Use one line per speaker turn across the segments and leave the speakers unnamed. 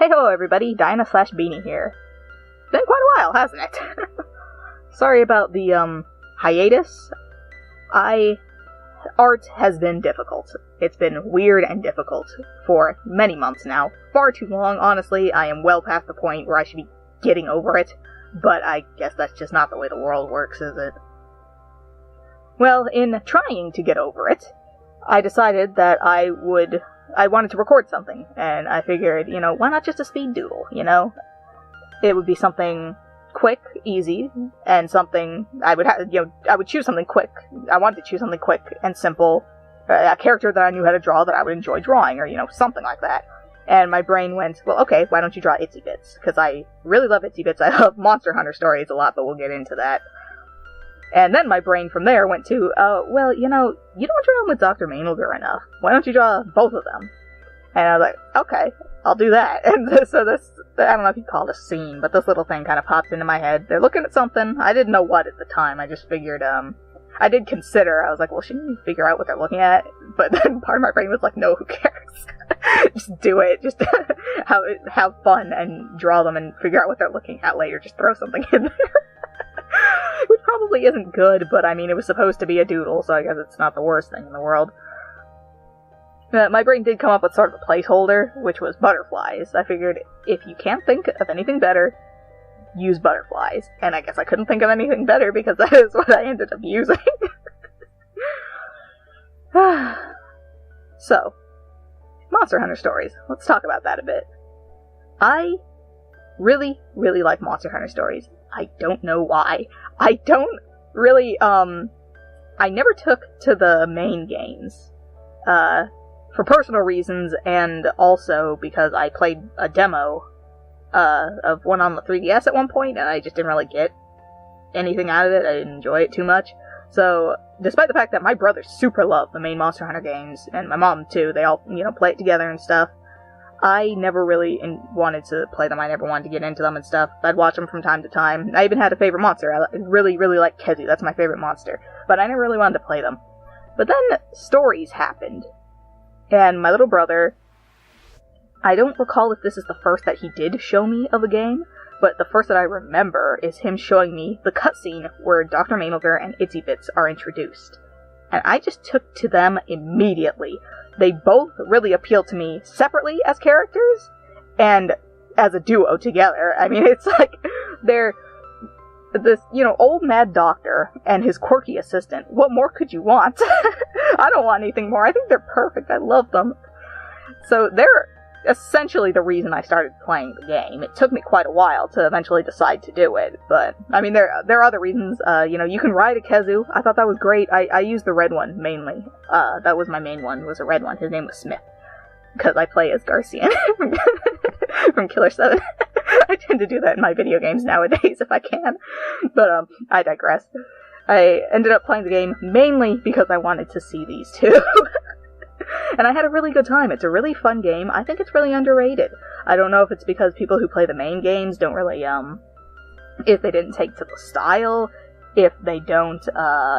Hey ho everybody, Dinah/Beanie here. Been quite a while, hasn't it? Sorry about the, hiatus. Art has been difficult. It's been weird and difficult for many months now. Far too long, honestly. I am well past the point where I should be getting over it, but I guess that's just not the way the world works, is it? Well, in trying to get over it, I decided that I wanted to record something, and I figured, why not just a speed doodle, It would be something quick, easy, and something I would choose something quick. I wanted to choose something quick and simple, a character that I knew how to draw that I would enjoy drawing, or, something like that. And my brain went, well, okay, why don't you draw Itsy-Bits? Because I really love Itsy-Bits. I love Monster Hunter stories a lot, but we'll get into that. And then my brain from there went to, well, you don't draw them with Dr. Manelger enough. Why don't you draw both of them? And I was like, okay, I'll do that. And so this, I don't know if you call it a scene, but this little thing kind of pops into my head. They're looking at something. I didn't know what at the time. I just figured, I did consider, I was like, well, shouldn't you figure out what they're looking at? But then part of my brain was like, no, who cares? Just do it. Just have fun and draw them and figure out what they're looking at later. Just throw something in there. Which probably isn't good, but I mean, it was supposed to be a doodle, so I guess it's not the worst thing in the world. My brain did come up with sort of a placeholder, which was butterflies. I figured, if you can't think of anything better, use butterflies. And I guess I couldn't think of anything better because that is what I ended up using. So, Monster Hunter stories. Let's talk about that a bit. I really, really like Monster Hunter stories. I don't know why. I don't really, I never took to the main games, for personal reasons, and also because I played a demo, of one on the 3DS at one point, and I just didn't really get anything out of it. I didn't enjoy it too much. So, despite the fact that my brothers super love the main Monster Hunter games, and my mom too, they all, play it together and stuff, I never really wanted to play them. I never wanted to get into them and stuff. I'd watch them from time to time. I even had a favorite monster. I really, really like Kezu. That's my favorite monster. But I never really wanted to play them. But then stories happened. And my little brother, I don't recall if this is the first that he did show me of a game, but the first that I remember is him showing me the cutscene where Dr. Manelger and Itsy-Bits are introduced. And I just took to them immediately. They both really appeal to me separately as characters, and as a duo together. I mean, it's like, they're this, old mad doctor and his quirky assistant. What more could you want? I don't want anything more. I think they're perfect. I love them. So they're essentially the reason I started playing the game. It took me quite a while to eventually decide to do it, but, I mean, there are other reasons. You can ride a Kezu. I thought that was great. I used the red one, mainly. That was my main one, was a red one. His name was Smith. Because I play as Garcian from Killer 7. I tend to do that in my video games nowadays, if I can. But, I digress. I ended up playing the game mainly because I wanted to see these two. And I had a really good time. It's a really fun game. I think it's really underrated. I don't know if it's because people who play the main games don't really, if they didn't take to the style, if they don't,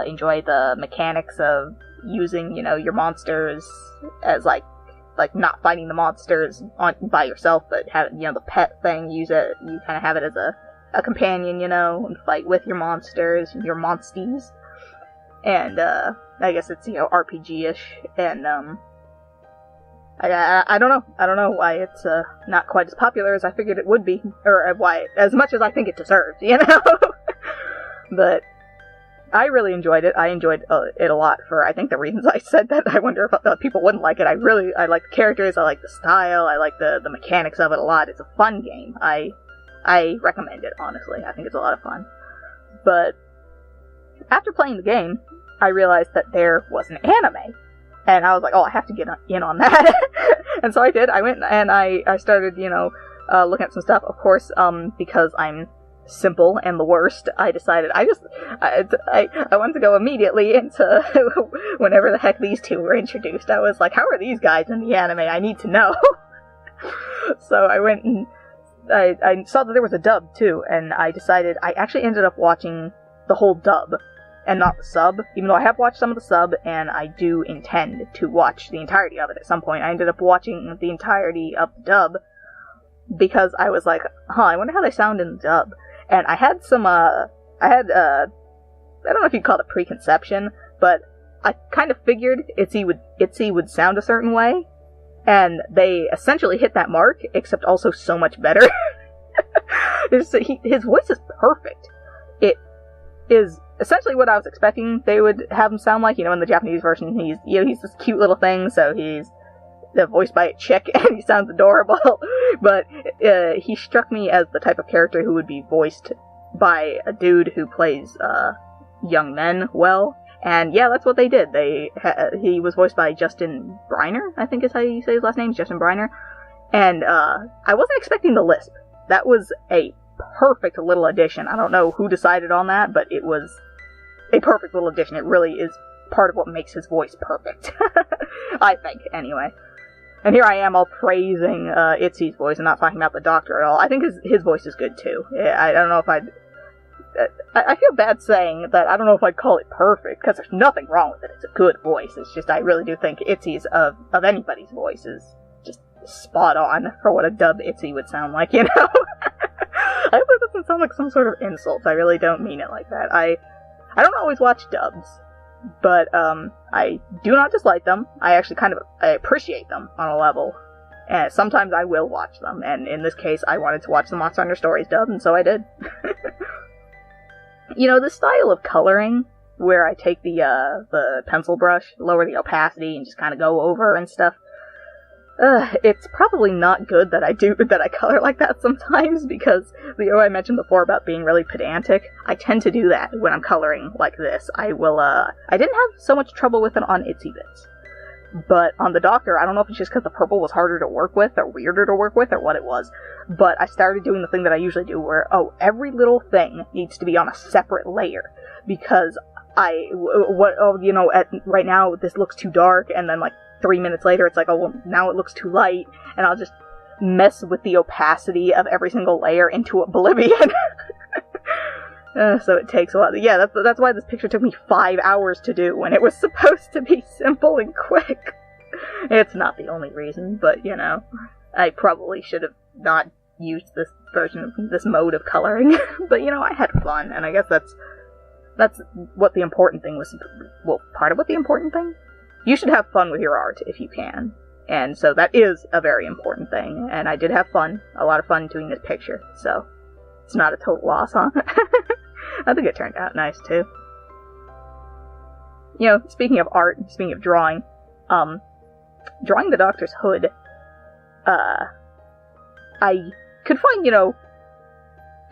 enjoy the mechanics of using, your monsters as, like not fighting the monsters by yourself, but have, the pet thing, you kind of have it as a companion, and fight with your monsters, your monsties. And, I guess it's, RPG-ish, and, I don't know. I don't know why it's, not quite as popular as I figured it would be, or why, as much as I think it deserves, But I really enjoyed it. I enjoyed it a lot for, I think, the reasons I said that. I wonder if people wouldn't like it. I like the characters, I like the style, I like the mechanics of it a lot. It's a fun game. I recommend it, honestly. I think it's a lot of fun. But after playing the game, I realized that there was an anime. And I was like, oh, I have to get in on that. And so I did. I went and I started, looking at some stuff. Of course, because I'm simple and the worst, I decided I wanted to go immediately into whenever the heck these two were introduced. I was like, how are these guys in the anime? I need to know. So I went and I saw that there was a dub too, and I decided I actually ended up watching the whole dub and not the sub, even though I have watched some of the sub, and I do intend to watch the entirety of it at some point. I ended up watching the entirety of the dub, because I was like, I wonder how they sound in the dub. And I had some, I don't know if you'd call it a preconception, but I kind of figured Itsy would sound a certain way, and they essentially hit that mark, except also so much better. His voice is perfect. It is essentially what I was expecting they would have him sound like. In the Japanese version, he's this cute little thing, so he's voiced by a chick, and he sounds adorable. But he struck me as the type of character who would be voiced by a dude who plays young men well. And yeah, that's what they did. He was voiced by Justin Briner, I think is how you say his last name, Justin Briner. And I wasn't expecting the lisp. That was a perfect little addition. I don't know who decided on that, but it was a perfect little addition. It really is part of what makes his voice perfect. I think, anyway. And here I am all praising Itzy's voice and not talking about the Doctor at all. I think his voice is good too. I don't know if I feel bad saying that I don't know if I'd call it perfect, because there's nothing wrong with it. It's a good voice. It's just I really do think Itzy's of anybody's voice is just spot on for what a dubbed Itsy would sound like, I hope that doesn't sound like some sort of insult. I really don't mean it like that. I don't always watch dubs, but I do not dislike them. I actually I appreciate them on a level. And sometimes I will watch them, and in this case I wanted to watch the Monster Hunter Stories dub, and so I did. The style of coloring, where I take the pencil brush, lower the opacity, and just kind of go over and stuff, it's probably not good that I color like that sometimes, because I mentioned before about being really pedantic. I tend to do that when I'm coloring like this. I didn't have so much trouble with it on Itsy-Bits. But on the Doctor, I don't know if it's just because the purple was harder to work with, or weirder to work with, or what it was, but I started doing the thing that I usually do, where, every little thing needs to be on a separate layer, because right now this looks too dark, and then like 3 minutes later it's like, now it looks too light, and I'll just mess with the opacity of every single layer into oblivion. So it takes a while. Yeah, that's why this picture took me 5 hours to do, when it was supposed to be simple and quick. It's not the only reason, but, I probably should have not used this mode of coloring. But, I had fun, and I guess that's what the important thing was. Well, part of what the important thing? You should have fun with your art if you can. And so that is a very important thing, and I did have fun, a lot of fun doing this picture, so it's not a total loss, huh? I think it turned out nice, too. Speaking of art, speaking of drawing the Doctor's hood, I could find,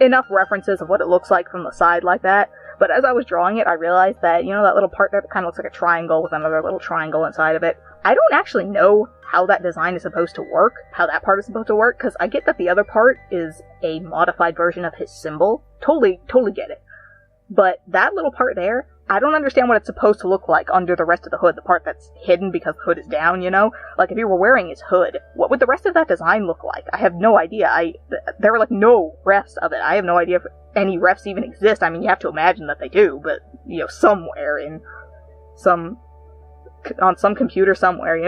enough references of what it looks like from the side like that, but as I was drawing it, I realized that, that little part there that kind of looks like a triangle with another little triangle inside of it, I don't actually know how that design is supposed to work, how that part is supposed to work, because I get that the other part is a modified version of his symbol. Totally get it. But that little part there, I don't understand what it's supposed to look like under the rest of the hood, the part that's hidden because the hood is down, Like, if you were wearing his hood, what would the rest of that design look like? I have no idea. There were, no refs of it. I have no idea if any refs even exist. I mean, you have to imagine that they do, but, somewhere on some computer somewhere,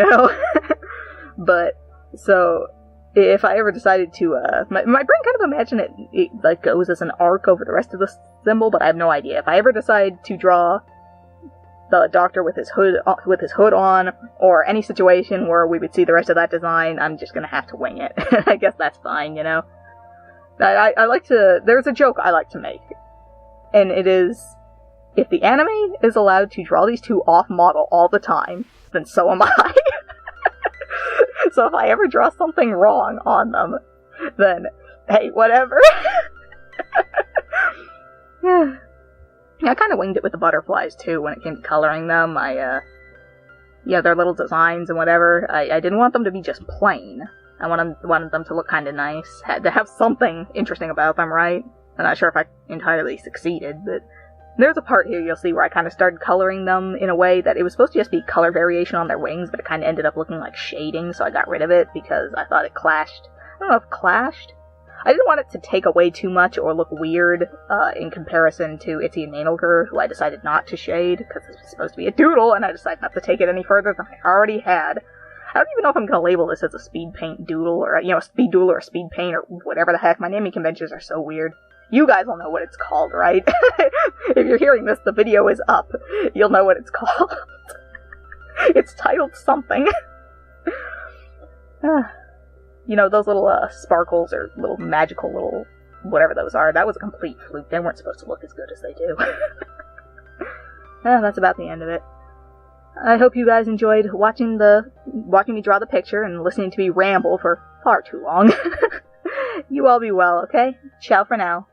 But, so, if I ever decided to, my brain kind of imagined it goes as an arc over the rest of the symbol, but I have no idea. If I ever decide to draw the Doctor with his hood on, or any situation where we would see the rest of that design, I'm just gonna have to wing it. I guess that's fine, I like to, there's a joke I like to make, and it is, if the anime is allowed to draw these two off model all the time, then so am I. So if I ever draw something wrong on them, then, hey, whatever. I kind of winged it with the butterflies, too, when it came to coloring them. Their little designs and whatever. I didn't want them to be just plain. I wanted them to look kind of nice. Had to have something interesting about them, right? I'm not sure if I entirely succeeded, but there's a part here you'll see where I kind of started coloring them in a way that it was supposed to just be color variation on their wings, but it kind of ended up looking like shading, so I got rid of it because I thought it clashed. I don't know if clashed. I didn't want it to take away too much or look weird in comparison to Itsy and Manelger, who I decided not to shade because this was supposed to be a doodle, and I decided not to take it any further than I already had. I don't even know if I'm gonna label this as a speed paint doodle, or, you know, a speed doodle or a speed paint, or whatever the heck. My naming conventions are so weird. You guys will know what it's called, right? If you're hearing this, the video is up. You'll know what it's called. It's titled something. You know, those little sparkles or little magical little whatever those are, that was a complete fluke. They weren't supposed to look as good as they do. That's about the end of it. I hope you guys enjoyed watching me draw the picture and listening to me ramble for far too long. You all be well, okay? Ciao for now.